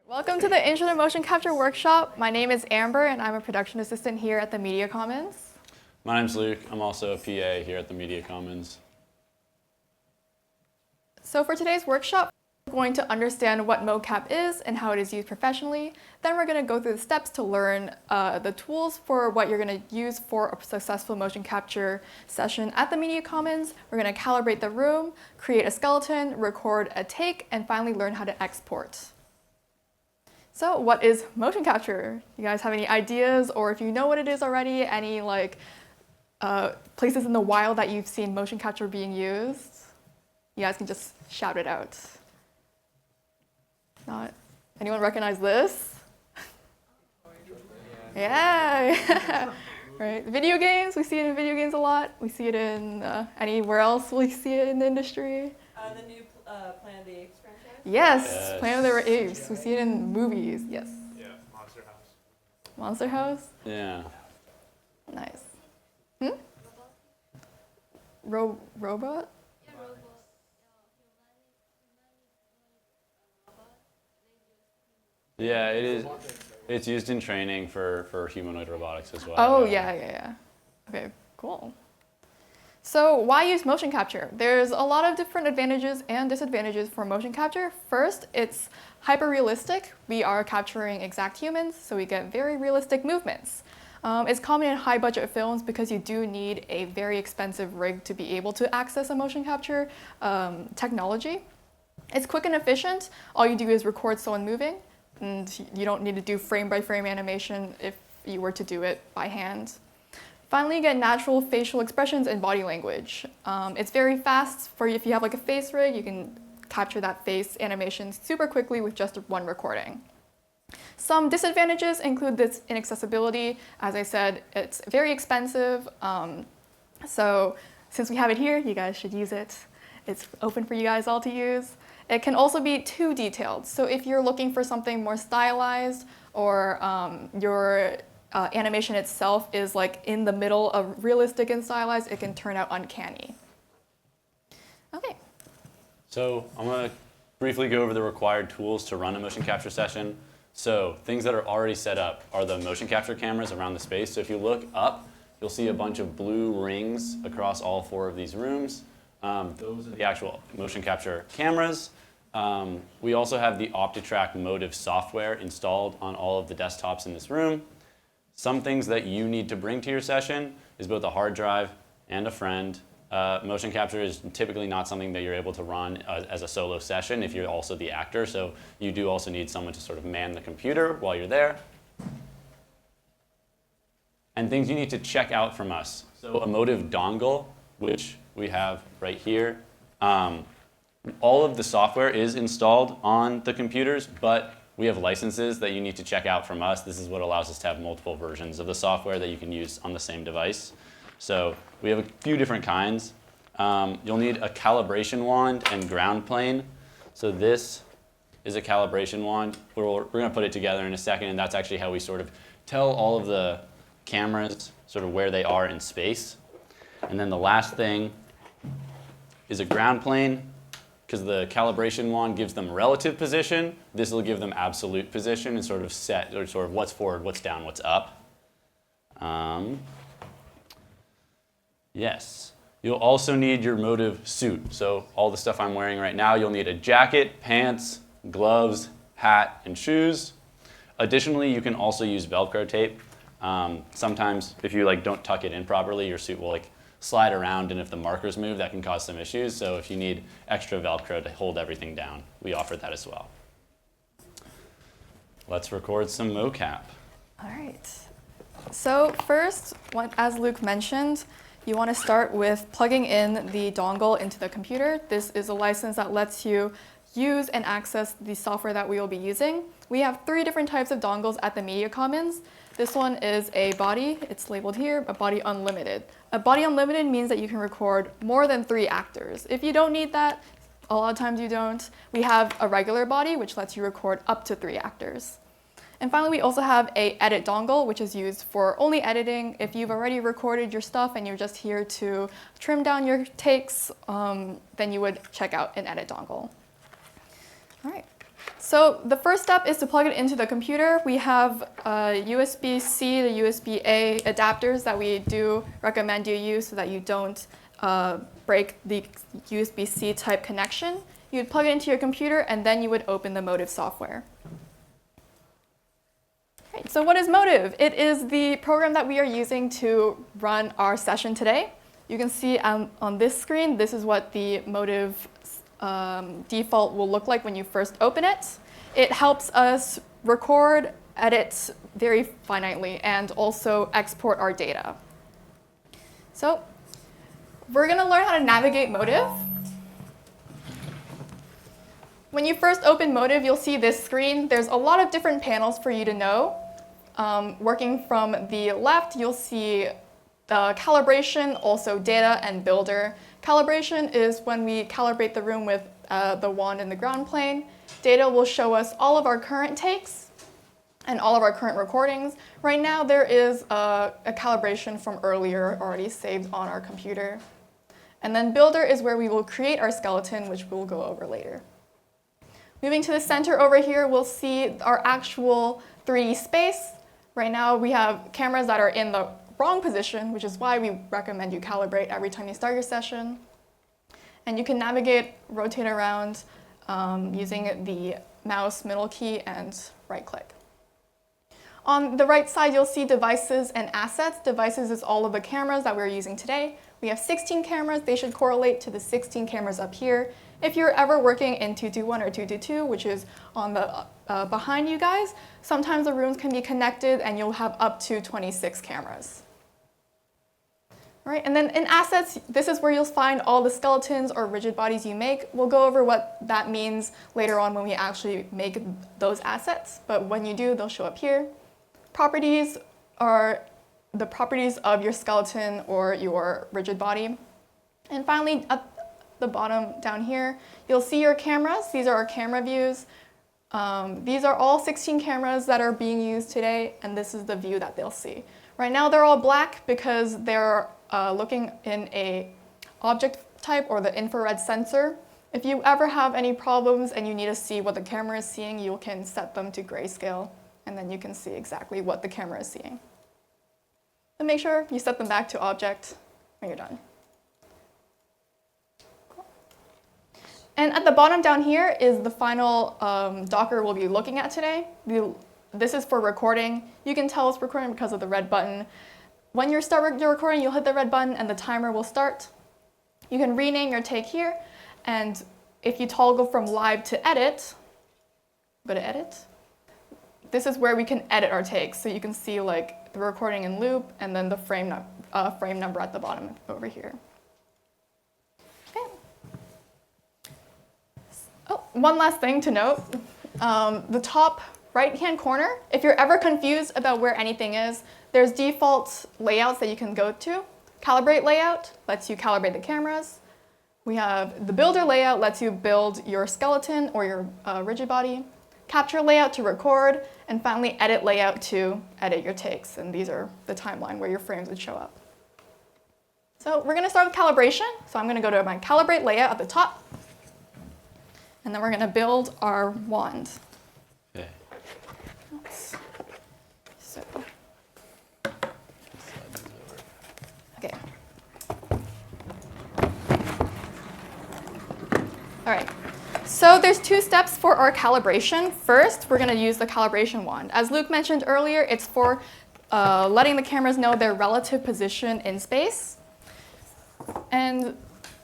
Welcome to the Intro to Motion Capture workshop. My name is Amber and I'm a production assistant here at the Media Commons. My name's Luke. I'm also a PA here at the Media Commons. So for today's workshop, we're going to understand what mocap is and how it is used professionally. Then we're going to go through the steps to learn the tools for what you're going to use for a successful motion capture session at the Media Commons. We're going to calibrate the room, create a skeleton, record a take, and finally learn how to export. So what is motion capture? You guys have any ideas, or if you know what it is already, any places in the wild that you've seen motion capture being used? You guys can just shout it out. Not anyone recognize this? Yeah. Right. Video games, we see it in video games a lot. We see it in anywhere else we see it in the industry. The new Planet of the Apes franchise? Yes, Planet of the Apes. We see it in movies, yes. Yeah, Monster House. Monster House? Yeah. Nice. Robot? Yeah, it is. It's used in training for humanoid robotics as well. Oh, yeah. Okay, cool. So why use motion capture? There's a lot of different advantages and disadvantages for motion capture. First, it's hyper-realistic. We are capturing exact humans, so we get very realistic movements. It's common in high-budget films because you do need a very expensive rig to be able to access a motion capture technology. It's quick and efficient. All you do is record someone moving, and you don't need to do frame-by-frame animation if you were to do it by hand. Finally, you get natural facial expressions and body language. It's very fast. For if you have like a face rig, you can capture that face animation super quickly with just one recording. Some disadvantages include this inaccessibility. As I said, it's very expensive. So since we have it here, you guys should use it. It's open for you guys all to use. It can also be too detailed. So if you're looking for something more stylized, or your animation itself is like in the middle of realistic and stylized, it can turn out uncanny. Okay. So I'm going to briefly go over the required tools to run a motion capture session. So things that are already set up are the motion capture cameras around the space. So if you look up, you'll see a bunch of blue rings across all 4 of these rooms. Those are the actual motion capture cameras. We also have the OptiTrack Motive software installed on all of the desktops in this room. Some things that you need to bring to your session is both a hard drive and a friend. Motion capture is typically not something that you're able to run as a solo session if you're also the actor, so you do also need someone to sort of man the computer while you're there. And things you need to check out from us. So a Motive dongle, which we have right here. All of the software is installed on the computers, but we have licenses that you need to check out from us. This is what allows us to have multiple versions of the software that you can use on the same device. So we have a few different kinds. You'll need a calibration wand and ground plane. So this is a calibration wand. We're going to put it together in a second, and that's actually how we sort of tell all of the cameras sort of where they are in space. And then the last thing is a ground plane. Because the calibration wand gives them relative position, this will give them absolute position and sort of set, or sort of what's forward, what's down, what's up. Yes. You'll also need your Motive suit. So all the stuff I'm wearing right now, you'll need a jacket, pants, gloves, hat, and shoes. Additionally, you can also use Velcro tape. Sometimes if you don't tuck it in properly, your suit will slide around, and if the markers move, that can cause some issues. So if you need extra Velcro to hold everything down, we offer that as well. Let's record some mocap. All right. So first, as Luke mentioned, you want to start with plugging in the dongle into the computer. This is a license that lets you use and access the software that we will be using. We have 3 different types of dongles at the Media Commons. This one is a body, it's labeled here, a body unlimited. A body unlimited means that you can record more than 3 actors. If you don't need that, a lot of times you don't. We have a regular body, which lets you record up to 3 actors. And finally, we also have a edit dongle, which is used for only editing. If you've already recorded your stuff and you're just here to trim down your takes, then you would check out an edit dongle. All right. So the first step is to plug it into the computer. We have USB-C to USB-A adapters that we do recommend you use so that you don't break the USB-C type connection. You'd plug it into your computer and then you would open the Motiv software. Right, so what is Motiv? It is the program that we are using to run our session today. You can see on this screen, this is what the Motiv default will look like when you first open it. It helps us record, edit very finitely, and also export our data. So we're going to learn how to navigate Motiv. When you first open Motiv, you'll see this screen. There's a lot of different panels for you to know. Working from the left, you'll see the calibration, also data and builder. Calibration is when we calibrate the room with the wand and the ground plane. Data will show us all of our current takes and all of our current recordings. Right now there is a calibration from earlier already saved on our computer. And then builder is where we will create our skeleton, which we'll go over later. Moving to the center over here, we'll see our actual 3D space. Right now we have cameras that are in the wrong position, which is why we recommend you calibrate every time you start your session. And you can navigate, rotate around using the mouse middle key and right click. On the right side, you'll see devices and assets. Devices is all of the cameras that we're using today. We have 16 cameras. They should correlate to the 16 cameras up here. If you're ever working in 221 or 222, which is on the behind you guys, sometimes the rooms can be connected and you'll have up to 26 cameras. All right, and then in assets, this is where you'll find all the skeletons or rigid bodies you make. We'll go over what that means later on when we actually make those assets, but when you do, they'll show up here. Properties are the properties of your skeleton or your rigid body. And finally, at the bottom down here, you'll see your cameras. These are our camera views. These are all 16 cameras that are being used today, and this is the view that they'll see. Right now they're all black because they're looking in a object type or the infrared sensor. If you ever have any problems and you need to see what the camera is seeing, you can set them to grayscale, and then you can see exactly what the camera is seeing. But make sure you set them back to object when you're done. And at the bottom down here is the final Docker we'll be looking at today. This is for recording. You can tell it's recording because of the red button. When you start your recording, you'll hit the red button and the timer will start. You can rename your take here, and if you toggle from live to edit, go to edit. This is where we can edit our takes, so you can see like the recording in loop and then the frame number at the bottom over here. Okay. Oh, one last thing to note. The top right-hand corner, if you're ever confused about where anything is, there's default layouts that you can go to. Calibrate layout lets you calibrate the cameras. We have the builder layout, lets you build your skeleton or your rigid body. Capture layout to record, and finally edit layout to edit your takes. And these are the timeline where your frames would show up. So we're gonna start with calibration. So I'm gonna go to my calibrate layout at the top, and then we're gonna build our wand. Okay. Oops. So. Okay. All right. So there's 2 steps for our calibration. First, we're going to use the calibration wand. As Luke mentioned earlier, it's for letting the cameras know their relative position in space. And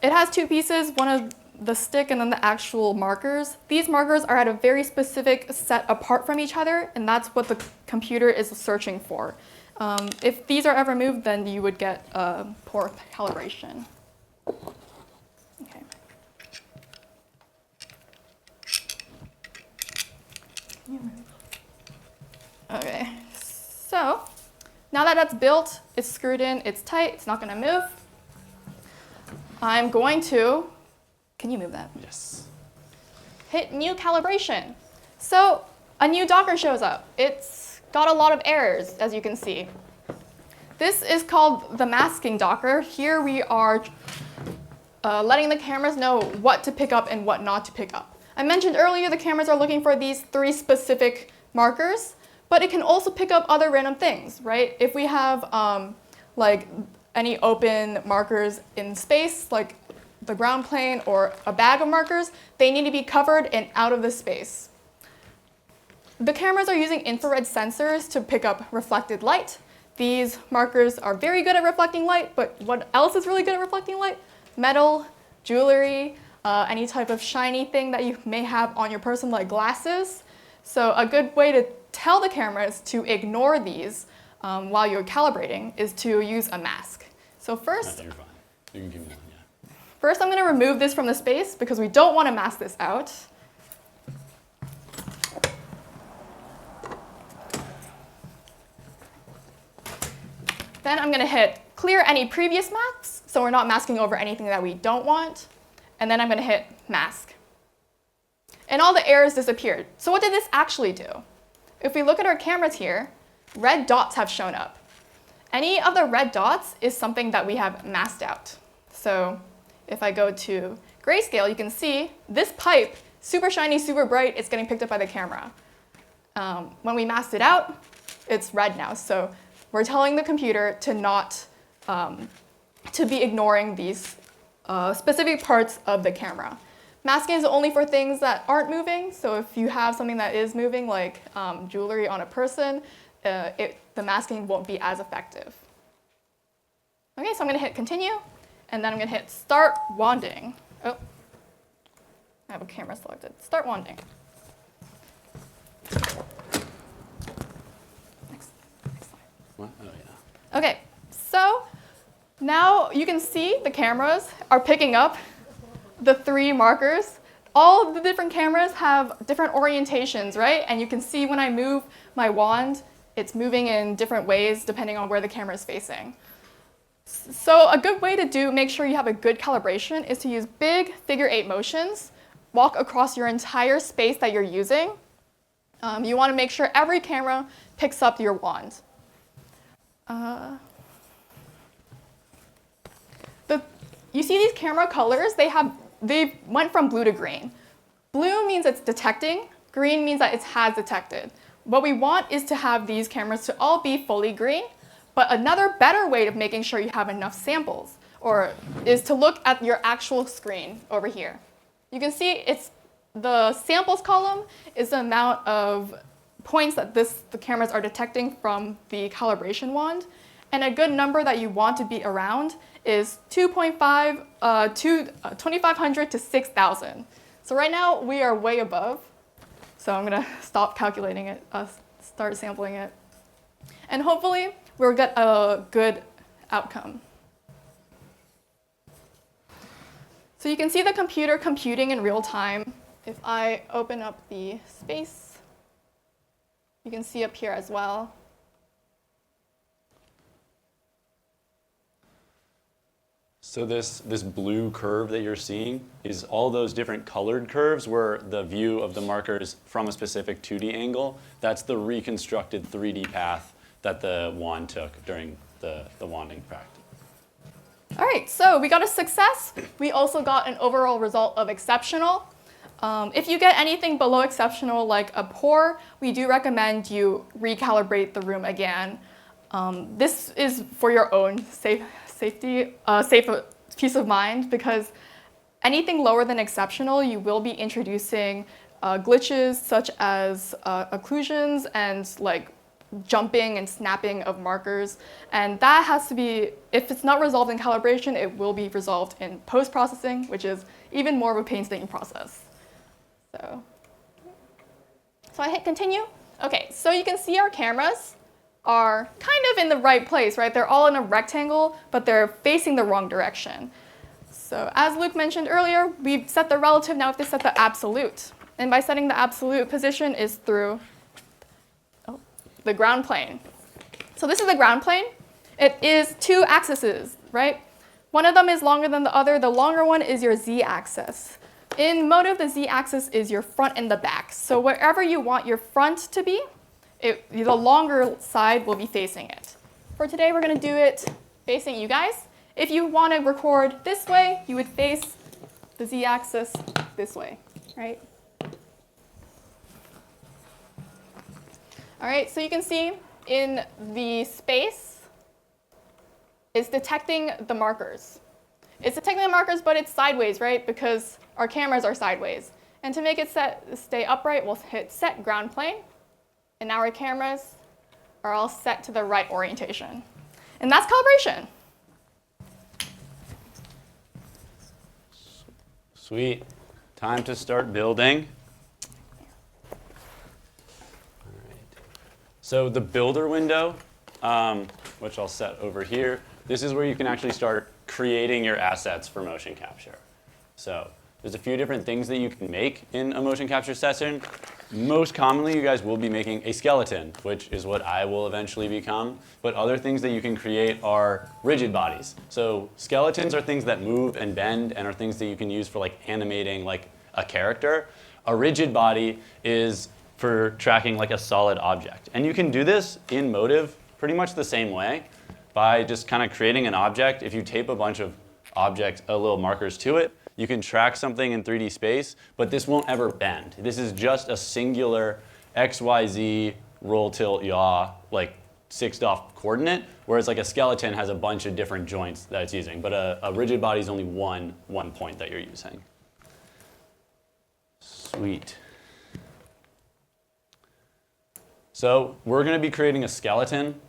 it has 2 pieces, one of the stick and then the actual markers. These markers are at a very specific set apart from each other, and that's what the computer is searching for. If these are ever moved, then you would get poor calibration. Okay. Okay, so now that that's built, it's screwed in, it's tight, it's not going to move. I'm going to, can you move that? Yes. Hit new calibration. So a new Docker shows up. It's got a lot of errors, as you can see. This is called the masking Docker. Here we are letting the cameras know what to pick up and what not to pick up. I mentioned earlier the cameras are looking for these 3 specific markers, but it can also pick up other random things, right? If we have like any open markers in space, like the ground plane or a bag of markers, they need to be covered and out of the space. The cameras are using infrared sensors to pick up reflected light. These markers are very good at reflecting light, but what else is really good at reflecting light? Metal, jewelry, any type of shiny thing that you may have on your person, like glasses. So a good way to tell the cameras to ignore these while you're calibrating is to use a mask. So first, You're fine. You can give me one, yeah. First, I'm going to remove this from the space because we don't want to mask this out. Then I'm going to hit clear any previous masks, so we're not masking over anything that we don't want. And then I'm going to hit mask. And all the errors disappeared. So what did this actually do? If we look at our cameras here, red dots have shown up. Any of the red dots is something that we have masked out. So if I go to grayscale, you can see this pipe, super shiny, super bright, it's getting picked up by the camera. When we masked it out, it's red now. So we're telling the computer to not, to be ignoring these specific parts of the camera. Masking is only for things that aren't moving. So if you have something that is moving, like jewelry on a person, the masking won't be as effective. Okay, so I'm going to hit continue, and then I'm going to hit start wanding. Oh, I have a camera selected. Start wanding. Next slide. What? Oh, yeah. Okay, so now you can see the cameras are picking up the 3 markers. All of the different cameras have different orientations, right? And you can see when I move my wand, it's moving in different ways depending on where the camera is facing. So a good way to make sure you have a good calibration is to use big figure 8 motions, walk across your entire space that you're using. You want to make sure every camera picks up your wand. You see these camera colors, they went from blue to green. Blue means it's detecting, green means that it has detected. What we want is to have these cameras to all be fully green, but another better way of making sure you have enough samples is to look at your actual screen over here. You can see the samples column is the amount of points that the cameras are detecting from the calibration wand, and a good number that you want to be around is 2,500 to 6,000. So right now we are way above. So I'm gonna stop calculating it, start sampling it. And hopefully we'll get a good outcome. So you can see the computer computing in real time. If I open up the space, you can see up here as well. So this blue curve that you're seeing is all those different colored curves were the view of the markers from a specific 2D angle. That's the reconstructed 3D path that the wand took during the wanding practice. All right, so we got a success. We also got an overall result of exceptional. If you get anything below exceptional, like a poor, we do recommend you recalibrate the room again. This is for your own safe peace of mind, because anything lower than exceptional, you will be introducing glitches such as occlusions and like jumping and snapping of markers. And that has to be, if it's not resolved in calibration, it will be resolved in post-processing, which is even more of a painstaking process. So I hit continue. Okay, so you can see our cameras are kind of in the right place, right? They're all in a rectangle, but they're facing the wrong direction. So as Luke mentioned earlier, we've set the relative, now we have to set the absolute. And by setting the absolute position is through the ground plane. So this is the ground plane. It is 2 axes, right? One of them is longer than the other. The longer one is your z-axis. In Motiv, the z-axis is your front and the back. So wherever you want your front to be, the longer side will be facing it. For today, we're going to do it facing you guys. If you want to record this way, you would face the z-axis this way, right? All right, so you can see in the space, it's detecting the markers. It's detecting the markers, but it's sideways, right? Because our cameras are sideways. And to make it stay upright, we'll hit set ground plane. And now our cameras are all set to the right orientation. And that's calibration. Sweet. Time to start building. All right. So the builder window, which I'll set over here, this is where you can actually start creating your assets for motion capture. So there's a few different things that you can make in a motion capture session. Most commonly, you guys will be making a skeleton, which is what I will eventually become. But other things that you can create are rigid bodies. So skeletons are things that move and bend and are things that you can use for like animating like a character. A rigid body is for tracking like a solid object. And you can do this in Motive pretty much the same way by just kind of creating an object. If you tape a bunch of little markers to it, you can track something in 3D space, but this won't ever bend. This is just a singular XYZ roll, tilt, yaw, like 6DOF coordinate, whereas like a skeleton has a bunch of different joints that it's using, but a rigid body is only one point that you're using. Sweet. So we're going to be creating a skeleton.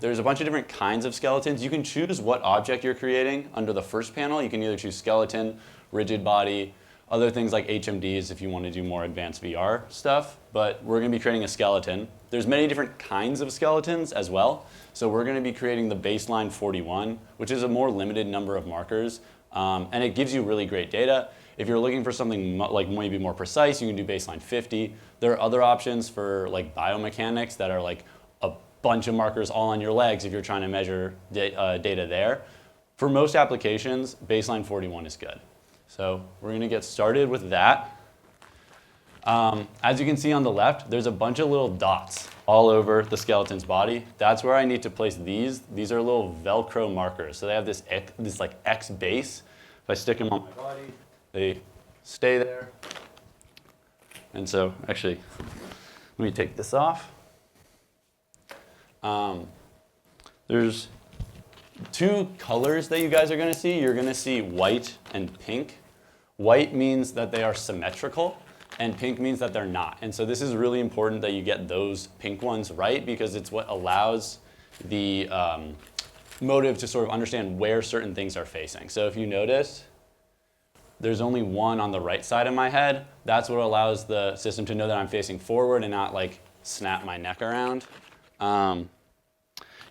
There's a bunch of different kinds of skeletons. You can choose what object you're creating under the first panel. You can either choose skeleton, rigid body, other things like HMDs if you want to do more advanced VR stuff. But we're going to be creating a skeleton. There's many different kinds of skeletons as well. So we're going to be creating the baseline 41, which is a more limited number of markers. And it gives you really great data. If you're looking for something like maybe more precise, you can do baseline 50. There are other options for like biomechanics that are like a bunch of markers all on your legs if you're trying to measure data there. For most applications, baseline 41 is good. So we're going to get started with that. As you can see on the left, there's a bunch of little dots all over the skeleton's body. That's where I need to place these. These are little Velcro markers. So they have this like X base. If I stick them on my body, they stay there. And so actually, let me take this off. There's two colors that you guys are going to see. You're going to see white and pink. White means that they are symmetrical, and pink means that they're not. And so this is really important that you get those pink ones right, because it's what allows the Motive to sort of understand where certain things are facing. So if you notice, there's only one on the right side of my head. That's what allows the system to know that I'm facing forward and not like snap my neck around.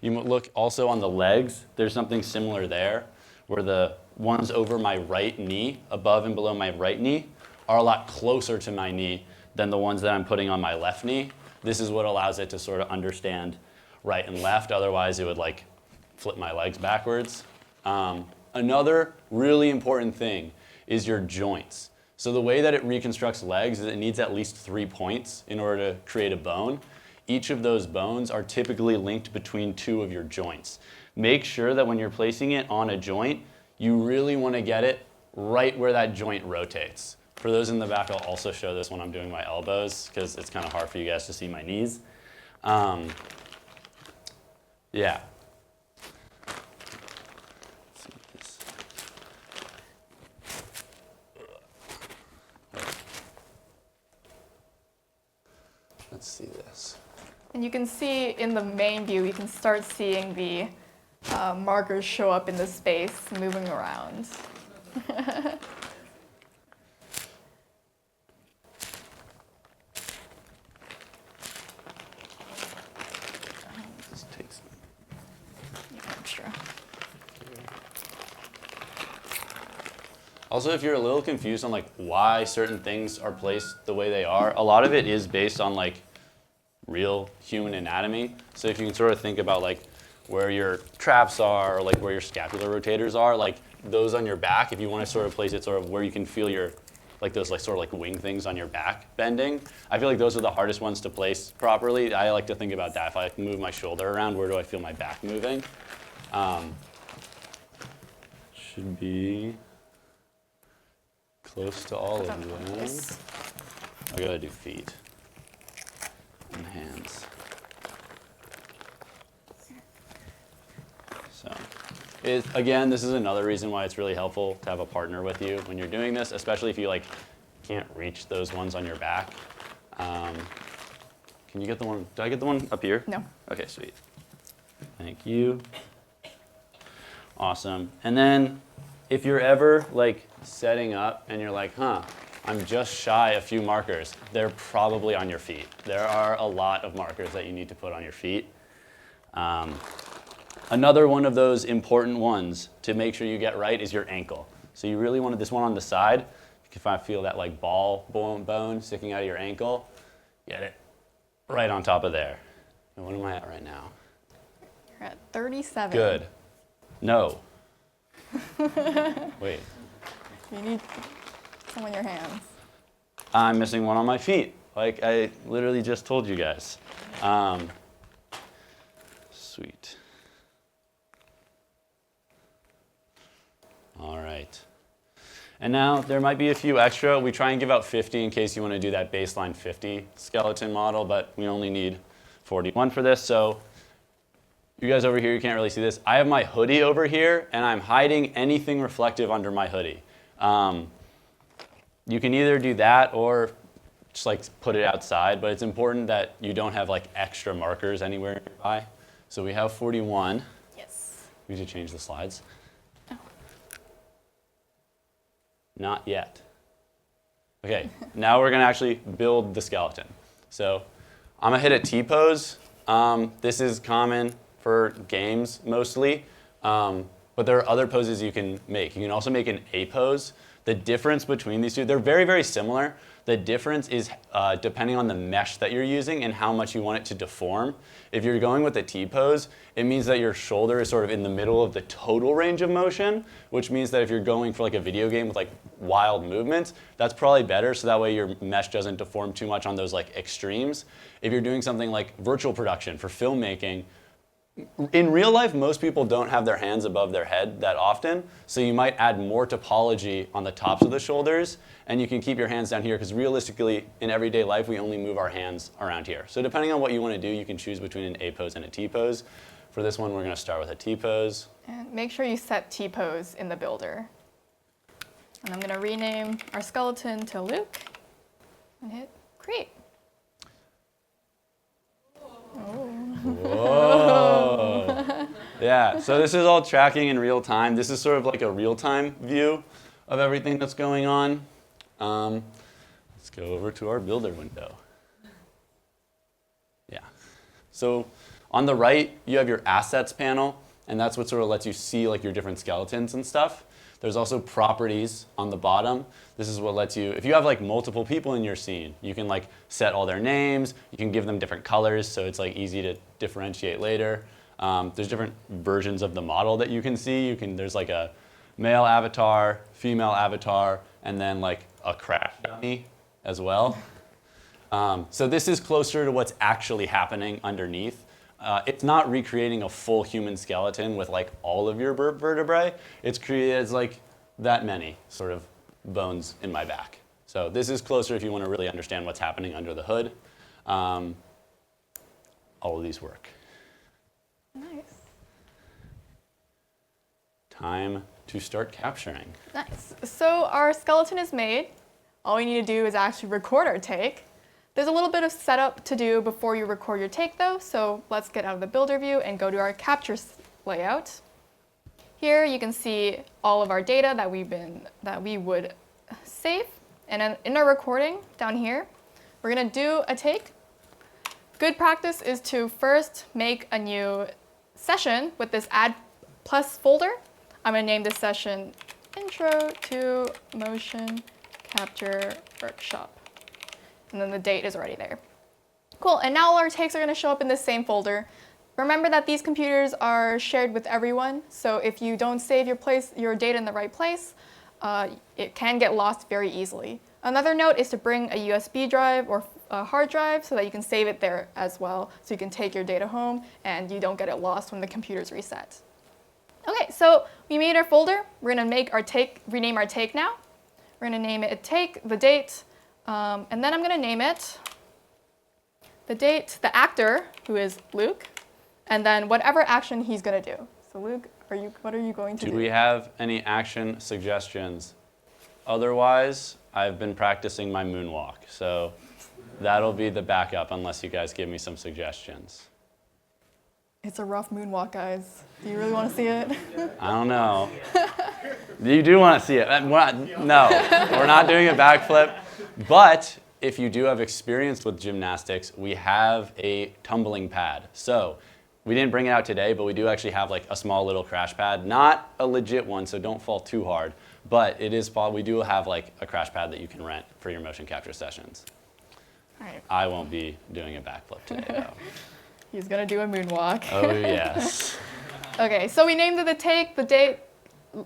You look also on the legs, there's something similar there, where the ones over my right knee, above and below my right knee, are a lot closer to my knee than the ones that I'm putting on my left knee. This is what allows it to sort of understand right and left, otherwise it would like flip my legs backwards. Another really important thing is your joints. So the way that it reconstructs legs is it needs at least 3 points in order to create a bone. Each of those bones are typically linked between two of your joints. Make sure that when you're placing it on a joint, you really want to get it right where that joint rotates. For those in the back, I'll also show this when I'm doing my elbows, because it's kind of hard for you guys to see my knees. Yeah. Let's see this. And you can see in the main view, you can start seeing the markers show up in the space moving around. This takes Extra. Also, if you're a little confused on like why certain things are placed the way they are, a lot of it is based on like real human anatomy. So if you can sort of think about like where your traps are or like where your scapular rotators are, like those on your back, if you want to sort of place it sort of where you can feel your, like those like sort of like wing things on your back bending, I feel like those are the hardest ones to place properly. I like to think about that. If I move my shoulder around, where do I feel my back moving? Should be close to all of them. Yes. I gotta do feet and hands. Again, this is another reason why it's really helpful to have a partner with you when you're doing this, especially if you like can't reach those ones on your back. Can you get the one? Did I get the one up here? No. Okay, sweet. Thank you. Awesome. And then if you're ever like setting up and you're like, I'm just shy a few markers, they're probably on your feet. There are a lot of markers that you need to put on your feet. Another one of those important ones to make sure you get right is your ankle. So you really wanted this one on the side. If I feel that like ball bone sticking out of your ankle, get it right on top of there. And what am I at right now? You're at 37. Good. No. Wait. You need some on your hands. I'm missing one on my feet, like I literally just told you guys. Sweet. All right. And now there might be a few extra. We try and give out 50 in case you want to do that baseline 50 skeleton model, but we only need 41 for this. So you guys over here, you can't really see this. I have my hoodie over here, and I'm hiding anything reflective under my hoodie. You can either do that or just like put it outside, but it's important that you don't have like extra markers anywhere nearby. So we have 41. Yes. We should change the slides. Oh. Not yet. Okay, now we're gonna actually build the skeleton. So I'm gonna hit a T-pose. This is common for games mostly, but there are other poses you can make. You can also make an A pose. The difference between these two, they're very, very similar. The difference is depending on the mesh that you're using and how much you want it to deform. If you're going with a T-pose, it means that your shoulder is sort of in the middle of the total range of motion, which means that if you're going for like a video game with like wild movements, that's probably better, so that way your mesh doesn't deform too much on those like extremes. If you're doing something like virtual production for filmmaking, in real life, most people don't have their hands above their head that often, so you might add more topology on the tops of the shoulders, and you can keep your hands down here, because realistically, in everyday life, we only move our hands around here. So depending on what you want to do, you can choose between an A pose and a T pose. For this one, we're going to start with a T pose. And make sure you set T-pose in the builder. And I'm going to rename our skeleton to Luke and hit create. Whoa. Yeah, so this is all tracking in real time. This is sort of like a real-time view of everything that's going on. Let's go over to our builder window. Yeah. So on the right, you have your assets panel, and that's what sort of lets you see like your different skeletons and stuff. There's also properties on the bottom. This is what lets you, if you have like multiple people in your scene, you can like set all their names, you can give them different colors, so it's like easy to differentiate later. There's different versions of the model that you can see. There's like a male avatar, female avatar, and then like a crash dummy as well. So this is closer to what's actually happening underneath. It's not recreating a full human skeleton with like all of your vertebrae. It's created as like that many sort of bones in my back. So this is closer if you want to really understand what's happening under the hood. All of these work. Nice. Time to start capturing. Nice. So our skeleton is made. All we need to do is actually record our take. There's a little bit of setup to do before you record your take though, so let's get out of the builder view and go to our capture layout. Here you can see all of our data that we would save. And then in our recording down here, we're gonna do a take. Good practice is to first make a new session with this add plus folder. I'm gonna name this session Intro to Motion Capture Workshop. And then the date is already there. Cool, and now all our takes are gonna show up in this same folder. Remember that these computers are shared with everyone, so if you don't save your data in the right place, it can get lost very easily. Another note is to bring a USB drive or a hard drive so that you can save it there as well, so you can take your data home and you don't get it lost when the computer's reset. Okay, so we made our folder. We're gonna rename our take now. We're gonna name it take, the date, and then I'm gonna name it the date, the actor, who is Luke, and then whatever action he's gonna do. So Luke, What are you going to do? Do we have any action suggestions? Otherwise, I've been practicing my moonwalk, so that'll be the backup unless you guys give me some suggestions. It's a rough moonwalk, guys. Do you really want to see it? I don't know. You do want to see it. No, we're not doing a backflip. But if you do have experience with gymnastics, we have a tumbling pad. So we didn't bring it out today, but we do actually have like a small little crash pad. Not a legit one, so don't fall too hard. But it is, we do have like a crash pad that you can rent for your motion capture sessions. All right. I won't be doing a backflip today, though. He's going to do a moonwalk. Oh, yes. Okay, so we named it the take, the date,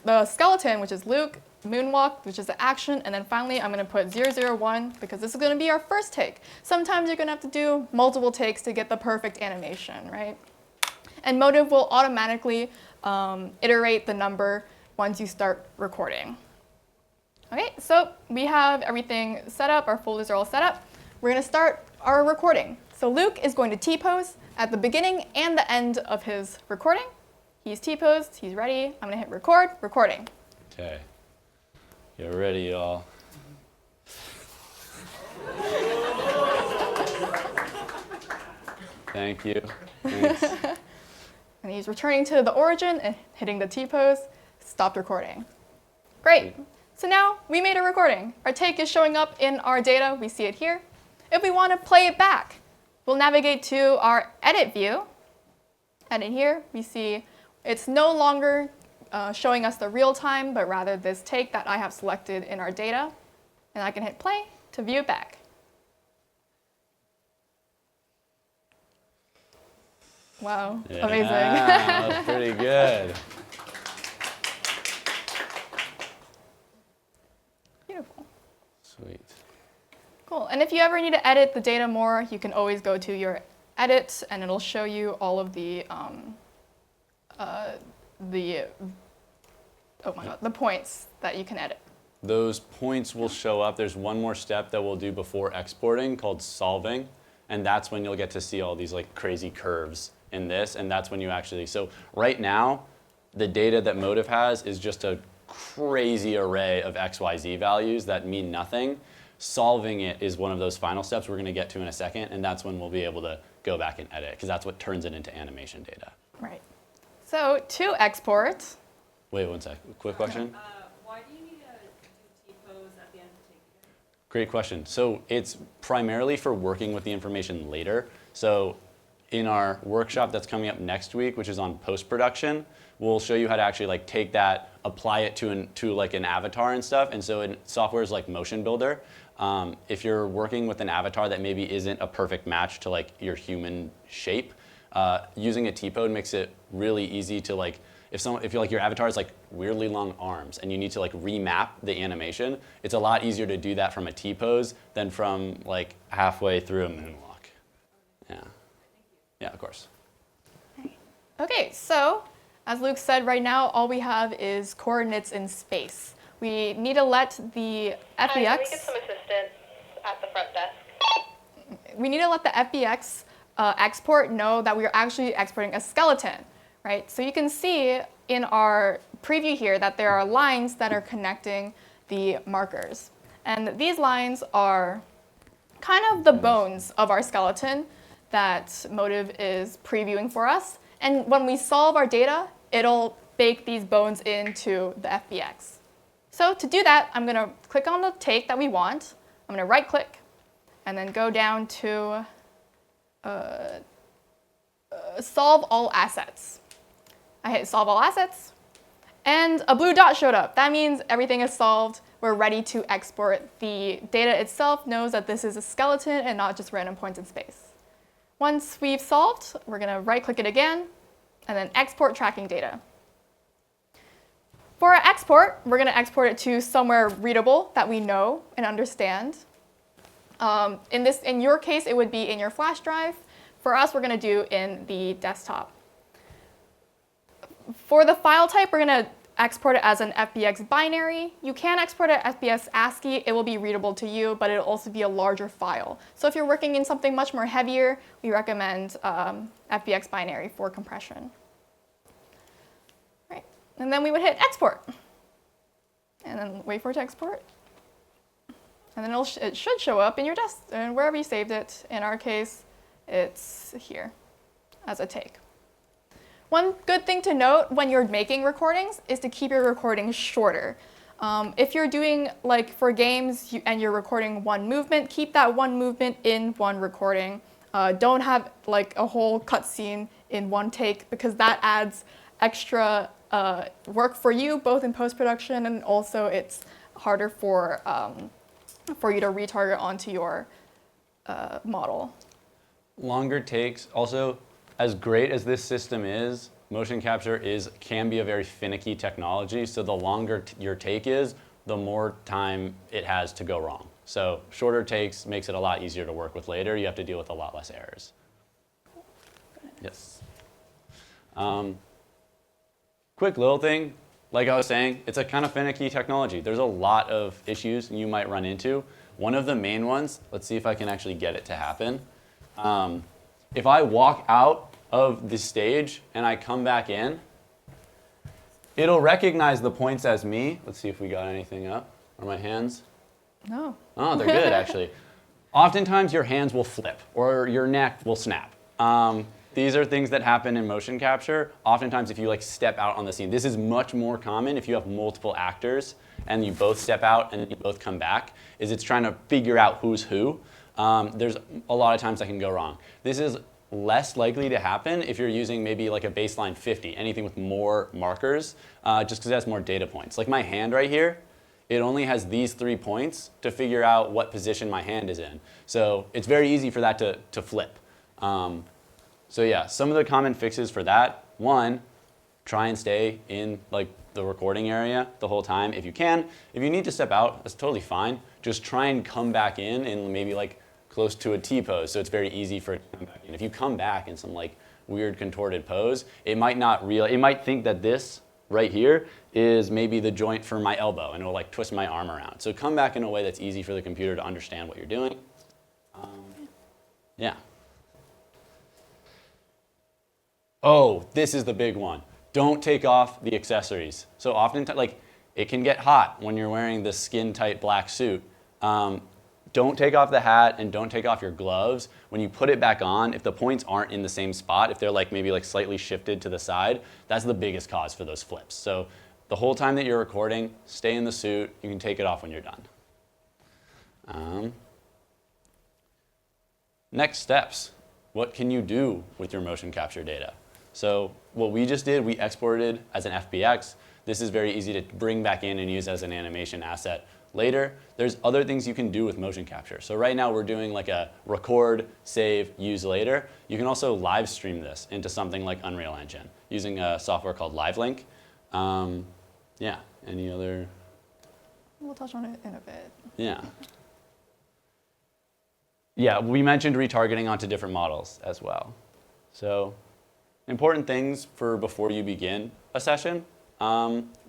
the skeleton, which is Luke, moonwalk, which is the action, and then finally I'm going to put 001 because this is going to be our first take. Sometimes you're going to have to do multiple takes to get the perfect animation, right? And Motive will automatically iterate the number once you start recording. Okay, so we have everything set up, our folders are all set up. We're going to start our recording. So Luke is going to T-pose at the beginning and the end of his recording. He's T-posed, he's ready. I'm going to hit record, recording. Okay. Get ready, y'all. Thank you. Thanks. And he's returning to the origin and hitting the T-pose, stopped recording. Great. So now we made a recording. Our take is showing up in our data. We see it here. If we want to play it back, we'll navigate to our edit view. And in here, we see it's no longer showing us the real time, but rather this take that I have selected in our data. And I can hit play to view it back. Wow, Yeah, amazing. that's pretty good. Beautiful. Sweet. Cool. And if you ever need to edit the data more, you can always go to your edit, and it'll show you all of the points that you can edit. Those points will show up. There's one more step that we'll do before exporting called solving, and that's when you'll get to see all these like crazy curves in this, and that's when you actually, so right now, the data that Motive has is just a crazy array of XYZ values that mean nothing. Solving it is one of those final steps we're going to get to in a second, and that's when we'll be able to go back and edit, because that's what turns it into animation data. Right. So to export, Wait one sec, quick question. Why do you need to do T-pose at the end of the take again? Great question. So it's primarily for working with the information later. So in our workshop that's coming up next week, which is on post-production, we'll show you how to actually like take that, apply it to like an avatar and stuff. And so in softwares like Motion Builder, if you're working with an avatar that maybe isn't a perfect match to like your human shape, using a T-pose makes it really easy to like, if you're like your avatar is like weirdly long arms and you need to like remap the animation, it's a lot easier to do that from a T-pose than from like halfway through a moonwalk. Yeah. Yeah, of course. okay, so as Luke said, right now all we have is coordinates in space. We need to let the FBX. Hi, can we get some assistance at the front desk? We need to let the FBX export know that we are actually exporting a skeleton, right? So you can see in our preview here that there are lines that are connecting the markers. And these lines are kind of the bones of our skeleton that Motive is previewing for us. And when we solve our data, it'll bake these bones into the FBX. So to do that, I'm going to click on the take that we want. I'm going to right click and then go down to solve all assets. I hit solve all assets and a blue dot showed up. That means everything is solved. We're ready to export. The data itself knows that this is a skeleton and not just random points in space. Once we've solved, we're going to right click it again and then export tracking data. For our export, we're going to export it to somewhere readable that we know and understand. In your case, it would be in your flash drive. For us, we're going to do in the desktop. For the file type, we're going to export it as an FBX binary. You can export it as FBX ASCII. It will be readable to you, but it'll also be a larger file. So if you're working in something much more heavier, we recommend FBX binary for compression. Right. And then we would hit export. And then wait for it to export. And then it should show up in your desk and wherever you saved it. In our case, it's here as a take. One good thing to note when you're making recordings is to keep your recordings shorter. If you're doing, like for games and you're recording one movement, keep that one movement in one recording. Don't have like a whole cutscene in one take because that adds extra work for you, both in post-production and also it's harder for you to retarget onto your model. Longer takes. Also, as great as this system is, motion capture can be a very finicky technology. So the longer your take is, the more time it has to go wrong. So shorter takes makes it a lot easier to work with later. You have to deal with a lot less errors. Yes. Quick little thing, like I was saying, it's a kind of finicky technology. There's a lot of issues you might run into. One of the main ones, let's see if I can actually get it to happen. If I walk out of the stage and I come back in, it'll recognize the points as me. Let's see if we got anything up. Are my hands? No. Oh, they're good actually. Oftentimes your hands will flip or your neck will snap. These are things that happen in motion capture. Oftentimes if you like step out on the scene. This is much more common if you have multiple actors and you both step out and you both come back, is it's trying to figure out who's who. There's a lot of times that can go wrong. This is less likely to happen if you're using maybe like a baseline 50, anything with more markers, just because it has more data points. Like my hand right here, it only has these 3 points to figure out what position my hand is in. So it's very easy for that to flip. So yeah, some of the common fixes for that, one, try and stay in like the recording area the whole time if you can. If you need to step out, that's totally fine. Just try and come back in maybe like close to a T-pose, so it's very easy for it to come back in. If you come back in some like weird contorted pose, it might think that this right here is maybe the joint for my elbow, and it'll like twist my arm around. So come back in a way that's easy for the computer to understand what you're doing. Yeah. Oh, this is the big one. Don't take off the accessories. So often, like, it can get hot when you're wearing this skin-tight black suit. Don't take off the hat and don't take off your gloves. When you put it back on, if the points aren't in the same spot, if they're like maybe like slightly shifted to the side, that's the biggest cause for those flips. So the whole time that you're recording, stay in the suit. You can take it off when you're done. Next steps. What can you do with your motion capture data? So what we just did, we exported as an FBX. This is very easy to bring back in and use as an animation asset later. There's other things you can do with motion capture. So right now we're doing like a record, save, use later. You can also live stream this into something like Unreal Engine using a software called LiveLink. Yeah, any other? We'll touch on it in a bit. Yeah. Yeah, we mentioned retargeting onto different models as well. So important things for before you begin a session.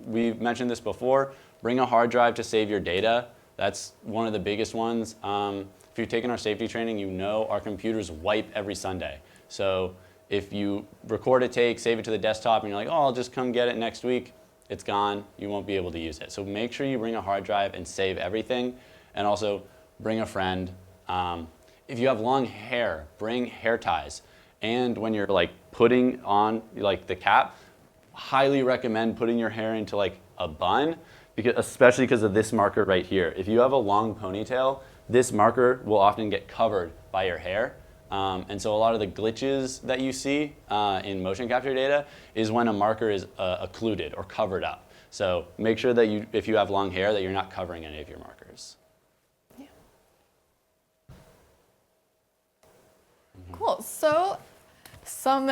We've mentioned this before. Bring a hard drive to save your data. That's one of the biggest ones. If you've taken our safety training, you know our computers wipe every Sunday. So if you record a take, save it to the desktop, and you're like, oh, I'll just come get it next week, it's gone. You won't be able to use it. So make sure you bring a hard drive and save everything. And also bring a friend. If you have long hair, bring hair ties. And when you're like putting on like the cap, highly recommend putting your hair into like a bun, especially because of this marker right here. If you have a long ponytail, this marker will often get covered by your hair. And so a lot of the glitches that you see in motion capture data is when a marker is occluded or covered up. So make sure that if you have long hair, that you're not covering any of your markers. Yeah. Cool. So some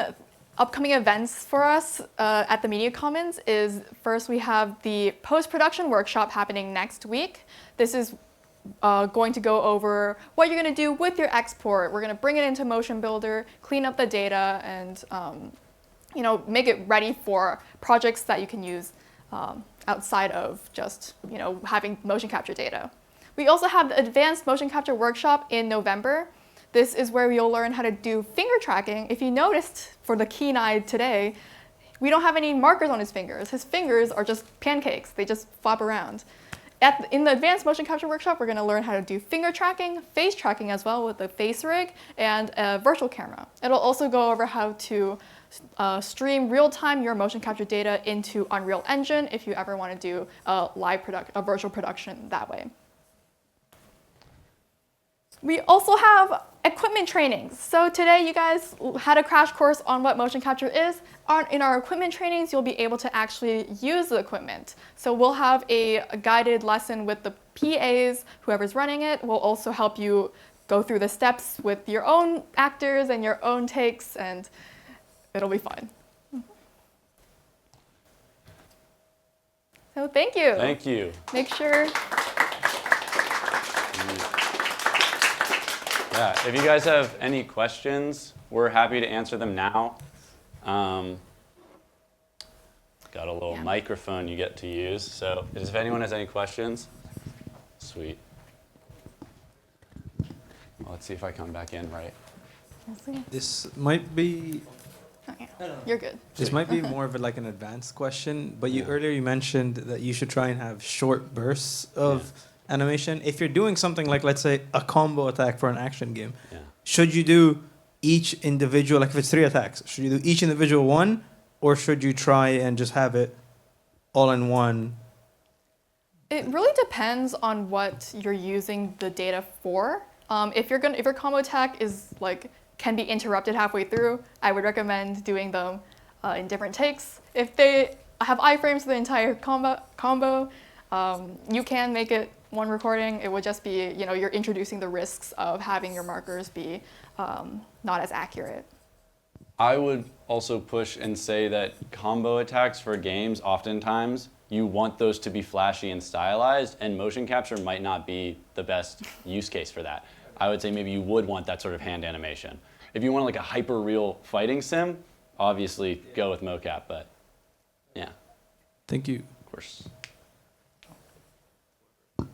upcoming events for us at the Media Commons is first we have the post-production workshop happening next week. This is going to go over what you're going to do with your export. We're going to bring it into Motion Builder, clean up the data, and make it ready for projects that you can use outside of just having motion capture data. We also have the Advanced Motion Capture Workshop in November. This is where you'll learn how to do finger tracking. If you noticed for the keen eye today, we don't have any markers on his fingers. His fingers are just pancakes. They just flop around. In the advanced motion capture workshop, we're going to learn how to do finger tracking, face tracking as well with the face rig, and a virtual camera. It'll also go over how to stream real-time your motion capture data into Unreal Engine if you ever want to do a virtual production that way. We also have equipment trainings. So today you guys had a crash course on what motion capture is. In our equipment trainings, you'll be able to actually use the equipment. So we'll have a guided lesson with the PAs, whoever's running it. We'll also help you go through the steps with your own actors and your own takes, and it'll be fun. So thank you. Thank you. Make sure. Yeah, if you guys have any questions, we're happy to answer them now. Got a little microphone you get to use. So if anyone has any questions, sweet. Well, let's see if I come back in right. This might be Oh, yeah. You're good. this might be more of like an advanced question, but earlier you mentioned that you should try and have short bursts of animation. If you're doing something like, let's say, a combo attack for an action game, should you do each individual, like if it's 3 attacks, should you do each individual one, or should you try and just have it all in one? It really depends on what you're using the data for. If your combo attack is can be interrupted halfway through, I would recommend doing them in different takes. If they have iframes for the entire combo, you can make it one recording. It would just be, you're introducing the risks of having your markers be not as accurate. I would also push and say that combo attacks for games, oftentimes, you want those to be flashy and stylized, and motion capture might not be the best use case for that. I would say maybe you would want that sort of hand animation. If you want like a hyper-real fighting sim, obviously go with mocap, but yeah. Thank you. Of course.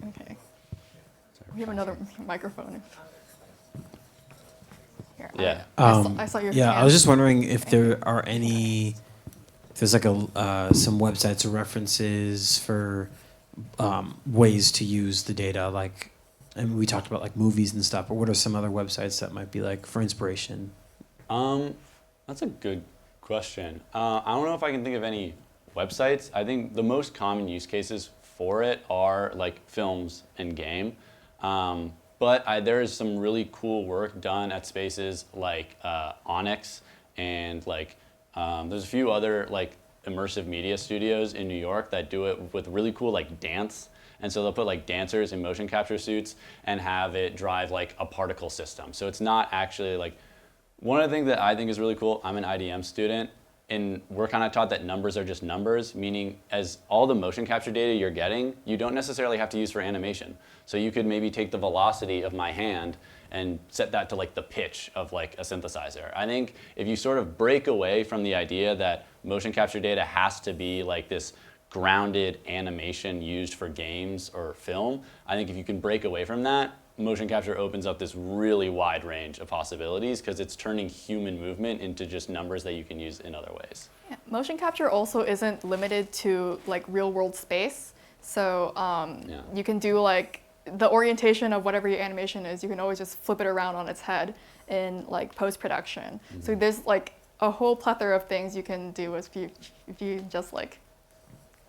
Okay. We have another microphone. Here, Yeah. I saw your Yeah, hand. I was just wondering if there are if there's some websites or references for ways to use the data, and we talked about movies and stuff, but what are some other websites that might be for inspiration? That's a good question. I don't know if I can think of any websites. I think the most common use cases for it are films and game. But there is some really cool work done at spaces like Onyx, and there's a few other immersive media studios in New York that do it with really cool dance. And so they'll put dancers in motion capture suits and have it drive a particle system. So it's not actually one of the things that I think is really cool. I'm an IDM student, and we're kind of taught that numbers are just numbers, meaning as all the motion capture data you're getting, you don't necessarily have to use for animation. So you could maybe take the velocity of my hand and set that to the pitch of a synthesizer. I think if you sort of break away from the idea that motion capture data has to be this grounded animation used for games or film, I think if you can break away from that, motion capture opens up this really wide range of possibilities because it's turning human movement into just numbers that you can use in other ways. Yeah. Motion capture also isn't limited to real world space. So you can do the orientation of whatever your animation is, you can always just flip it around on its head in post-production. Mm-hmm. So there's a whole plethora of things you can do if you just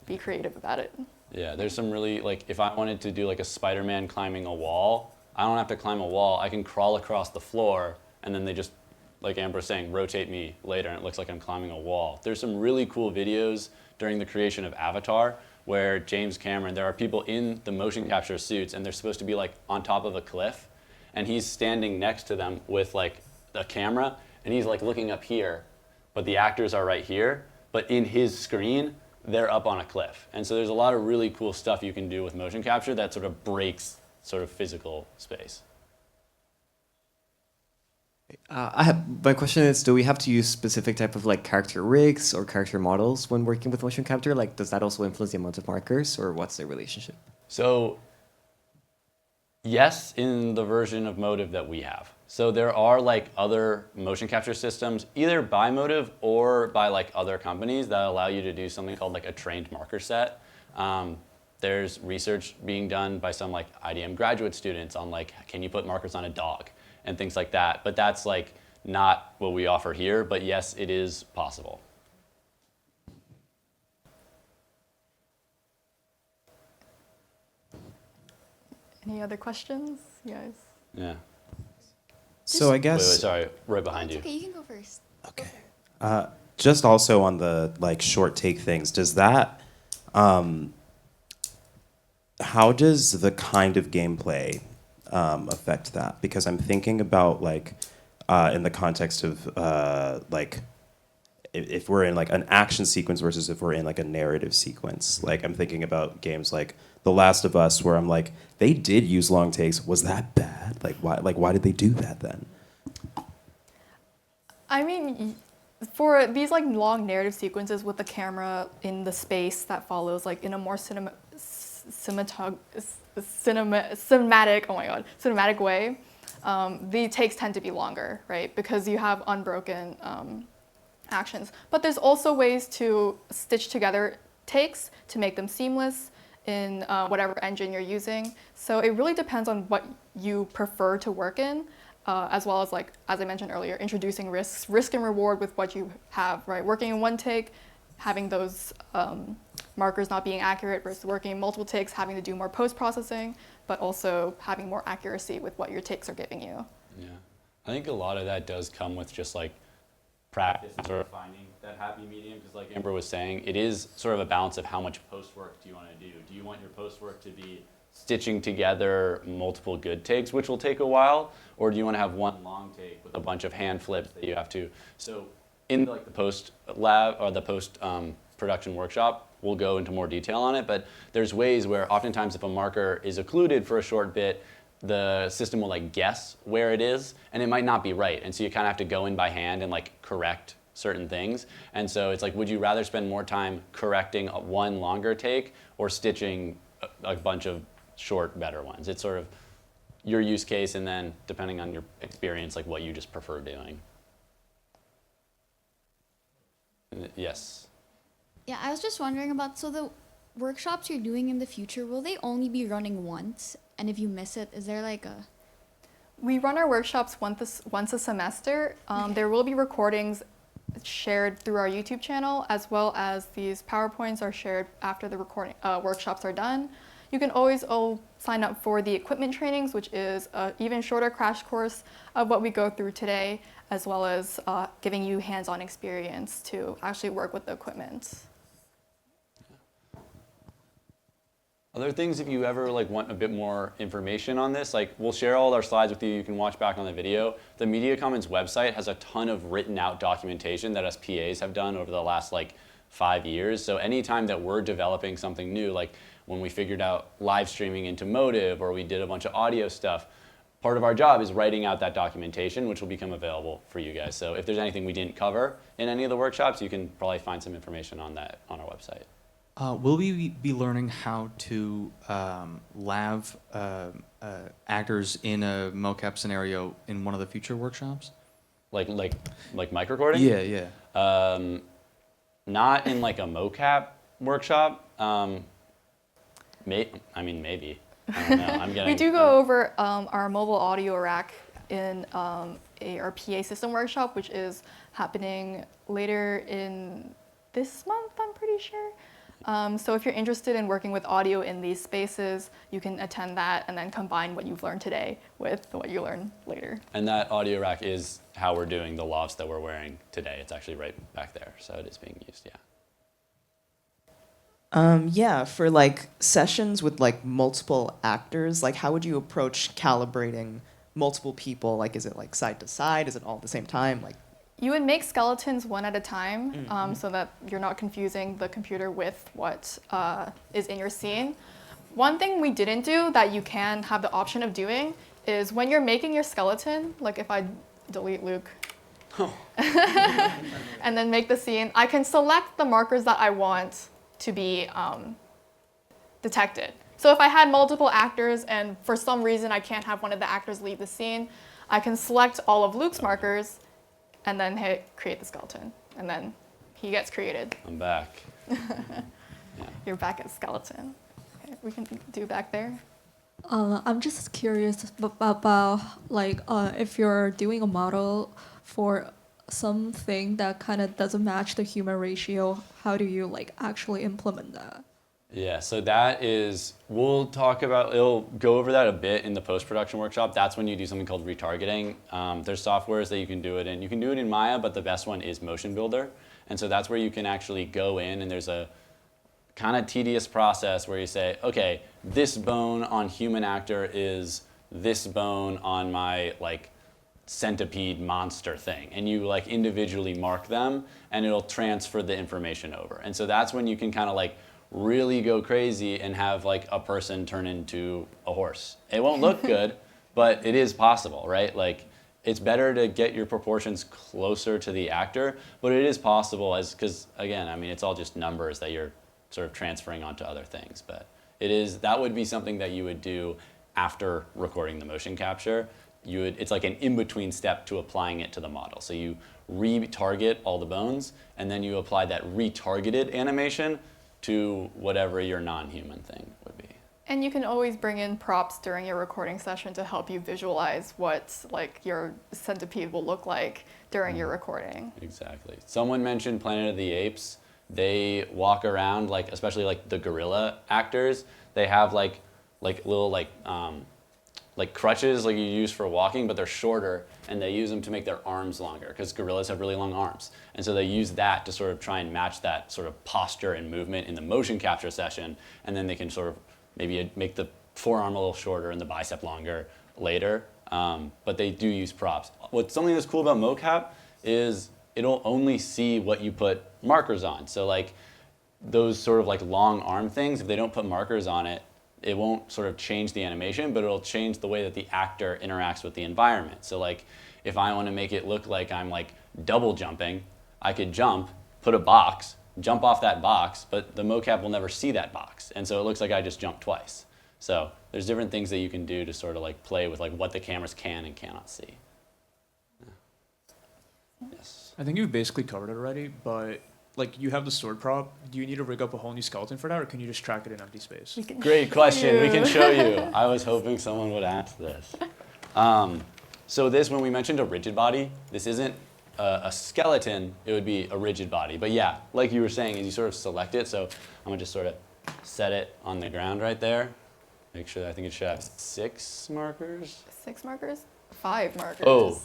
be creative about it. Yeah, there's some really, if I wanted to do a Spider-Man climbing a wall, I don't have to climb a wall. I can crawl across the floor, and then they just, like Amber was saying, rotate me later, and it looks like I'm climbing a wall. There's some really cool videos during the creation of Avatar where James Cameron, there are people in the motion capture suits, and they're supposed to be on top of a cliff, and he's standing next to them with a camera, and he's looking up here, but the actors are right here, but in his screen, they're up on a cliff. And so there's a lot of really cool stuff you can do with motion capture that sort of breaks sort of physical space. My question is, do we have to use specific type of character rigs or character models when working with motion capture? Does that also influence the amount of markers, or what's the relationship? So Yes, in the version of Motive that we have. So there are like other motion capture systems, either by Motive or by like other companies that allow you to do something called like a trained marker set. There's research being done by some like IDM graduate students on like, can you put markers on a dog and things like that. But that's like not what we offer here, but yes, it is possible. Any other questions, you guys? Yeah. So I Wait, guess sorry, right behind you. Okay, you can go first. okay. Just also on the like short take things, does that how does the kind of gameplay affect that? Because I'm thinking about like in the context of like if we're in like an action sequence versus if we're in like a narrative sequence. Like I'm thinking about games like The Last of Us, where I'm like, they did use long takes. Was that bad? Like why did they do that then? I mean, for these like long narrative sequences with the camera in the space that follows, like in a more cinematic way, the takes tend to be longer, right? Because you have unbroken actions. But there's also ways to stitch together takes to make them seamless in whatever engine you're using. So it really depends on what you prefer to work in. As well as, like, as I mentioned earlier, introducing risks, risk and reward with what you have, right? Working in one take, having those markers not being accurate versus working in multiple takes, having to do more post-processing, but also having more accuracy with what your takes are giving you. Yeah, I think a lot of that does come with just like practice and sort of finding that happy medium, because like Amber was saying, it is sort of a balance of how much post work do you want to do. Do you want your post work to be stitching together multiple good takes, which will take a while, or do you want to have one long take with a bunch of hand flips that you have to? So in like the post lab or the post production workshop, we'll go into more detail on it, but there's ways where oftentimes if a marker is occluded for a short bit, the system will like guess where it is, and it might not be right. And so you kind of have to go in by hand and like correct certain things. And so it's like, would you rather spend more time correcting one longer take or stitching a bunch of short, better ones? It's sort of your use case, and then depending on your experience, like what you just prefer doing. Yes. Yeah, I was just wondering about, so the workshops you're doing in the future, will they only be running once? And if you miss it, is there like a... We run our workshops once a semester. There will be recordings shared through our YouTube channel, as well as these PowerPoints are shared after the workshops are done. You can always sign up for the equipment trainings, which is an even shorter crash course of what we go through today, as well as giving you hands-on experience to actually work with the equipment. Other things, if you ever like want a bit more information on this, like we'll share all our slides with you. You can watch back on the video. The Media Commons website has a ton of written out documentation that us PAs have done over the last like 5 years. So anytime that we're developing something new, like when we figured out live streaming into Motive, or we did a bunch of audio stuff, part of our job is writing out that documentation, which will become available for you guys. So if there's anything we didn't cover in any of the workshops, you can probably find some information on that on our website. Will we be learning how to lav actors in a mocap scenario in one of the future workshops? Like mic recording? Yeah, yeah. Not in like a mocap workshop. Maybe. I don't know. I'm getting. We do go over our mobile audio rack in our PA system workshop, which is happening later in this month, I'm pretty sure. So if you're interested in working with audio in these spaces, you can attend that and then combine what you've learned today with what you learn later. And that audio rack is how we're doing the lofts that we're wearing today. It's actually right back there, so it is being used, yeah. Yeah, for like sessions with like multiple actors, like how would you approach calibrating multiple people? Like, is it like side to side? Is it all at the same time? Like, You would make skeletons one at a time so that you're not confusing the computer with what is in your scene. One thing we didn't do that you can have the option of doing is when you're making your skeleton, like if I delete Luke and then make the scene, I can select the markers that I want to be detected. So if I had multiple actors and for some reason I can't have one of the actors leave the scene, I can select all of Luke's markers and then hit create the skeleton. And then he gets created. I'm back. You're back at skeleton. Okay, we can do back there. I'm just curious about like if you're doing a model for something that kind of doesn't match the human ratio, how do you like actually implement that? Yeah, so that is, we'll talk about, it'll go over that a bit in the post-production workshop. That's when you do something called retargeting. There's softwares that you can do it in. You can do it in Maya, but the best one is Motion Builder. And so that's where you can actually go in and there's a kind of tedious process where you say, okay, this bone on human actor is this bone on my like centipede monster thing. And you like individually mark them and it'll transfer the information over. And so that's when you can kind of like really go crazy and have like a person turn into a horse. It won't look good, but it is possible, right? Like it's better to get your proportions closer to the actor, but it is possible because again, I mean, it's all just numbers that you're sort of transferring onto other things, but that would be something that you would do after recording the motion capture. It's like an in-between step to applying it to the model. So you retarget all the bones, and then you apply that retargeted animation to whatever your non-human thing would be. And you can always bring in props during your recording session to help you visualize what like your centipede will look like during your recording. Exactly. Someone mentioned Planet of the Apes. They walk around like, especially like the gorilla actors, they have like little like crutches like you use for walking, but they're shorter and they use them to make their arms longer because gorillas have really long arms. And so they use that to sort of try and match that sort of posture and movement in the motion capture session. And then they can sort of maybe make the forearm a little shorter and the bicep longer later. But they do use props. Something that's cool about mocap is it'll only see what you put markers on. So like those sort of like long arm things, if they don't put markers on it, it won't sort of change the animation, but it'll change the way that the actor interacts with the environment. So like if I want to make it look like I'm like double jumping, I could jump, put a box, jump off that box, but the mocap will never see that box. And so it looks like I just jumped twice. So there's different things that you can do to sort of like play with like what the cameras can and cannot see. Yeah. Yes. I think you've basically covered it already, but like you have the sword prop. Do you need to rig up a whole new skeleton for that, or can you just track it in empty space? Great question. We can show you. I was hoping someone would ask this. So this, when we mentioned a rigid body, this isn't a skeleton. It would be a rigid body. But yeah, like you were saying, is you sort of select it. So I'm gonna just sort of set it on the ground right there. Make sure that I think it should have 6 markers. 6 markers? 5 markers. Oh.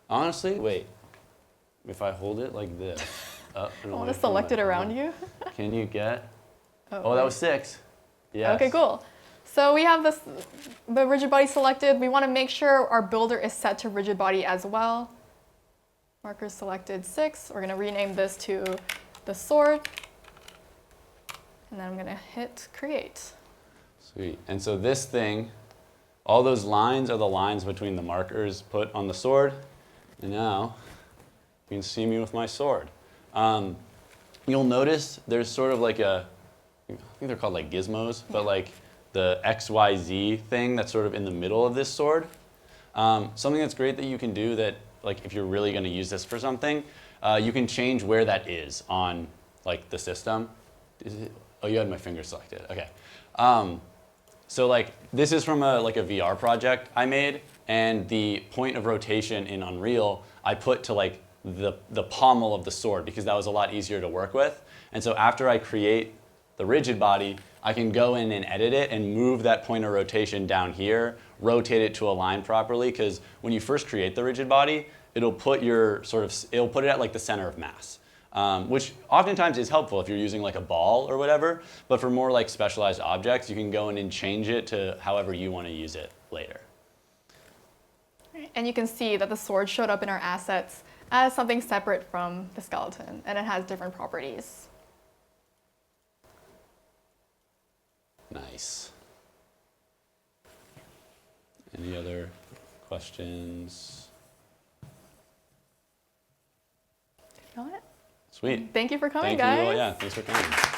Honestly, wait. If I hold it like this, up and I want away to from select my it around camera, you. Can you get? Oh, that was 6. Yes. Okay, cool. So we have the rigid body selected. We want to make sure our builder is set to rigid body as well. Markers selected 6. We're going to rename this to the sword. And then I'm going to hit create. Sweet. And so this thing, all those lines are the lines between the markers put on the sword. And now you can see me with my sword. You'll notice there's sort of like I think they're called like gizmos, but like the XYZ thing that's sort of in the middle of this sword. Something that's great that you can do that, like if you're really going to use this for something, you can change where that is on like the system. Oh, you had my finger selected. Okay. So like this is from a VR project I made, and the point of rotation in Unreal I put to like the pommel of the sword because that was a lot easier to work with. And so after I create the rigid body, I can go in and edit it and move that point of rotation down here, rotate it to align properly, because when you first create the rigid body, it'll put it at like the center of mass. Which oftentimes is helpful if you're using like a ball or whatever, but for more like specialized objects, you can go in and change it to however you want to use it later. And you can see that the sword showed up in our assets as something separate from the skeleton, and it has different properties. Nice. Any other questions? Got it? Sweet. Thank you for coming, Thank you. guys. Yeah, thanks for coming.